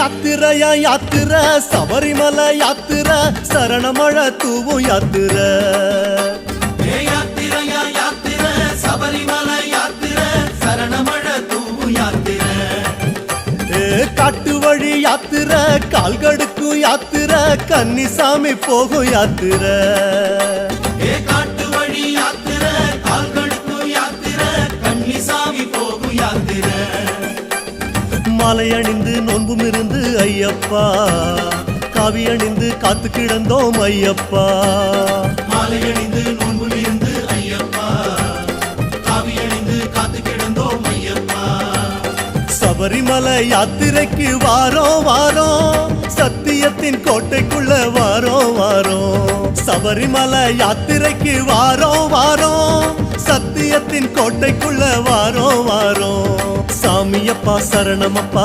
யாத்திரையா யாத்திரை சபரிமலை யாத்திரை சரணமழை தூவும் யாத்திரை யாத்திரையா யாத்திரை சபரிமலை யாத்திரை சரணமழை தூவும் யாத்திரை காட்டு வழி யாத்திரை கால்கடுக்கும் யாத்திரை கன்னிசாமி போகும் யாத்திரை காட்டு வழி யாத்திரை கால்கடுக்கும் யாத்திரை கன்னிசாமி போகும் யாத்திரை மாலை அணிந்து நோன்பும் இருந்து ஐயப்பா காவி அணிந்து காத்து கிடந்தோம் ஐயப்பா மாலை அணிந்து நோன்பும் இருந்து ஐயப்பா காவி அணிந்து காத்து கிடந்தோம் ஐயப்பா சபரிமலை யாத்திரைக்கு வாரோம் வாரோம் சத்தியத்தின் கோட்டைக்குள்ள வாரோம் வாரோம் சபரிமலை யாத்திரைக்கு வாரோம் வாரோம் சத்தியத்தின் கோட்டைக்குள்ள வாரோம் வாரோம் சாமியப்பா சரணமப்பா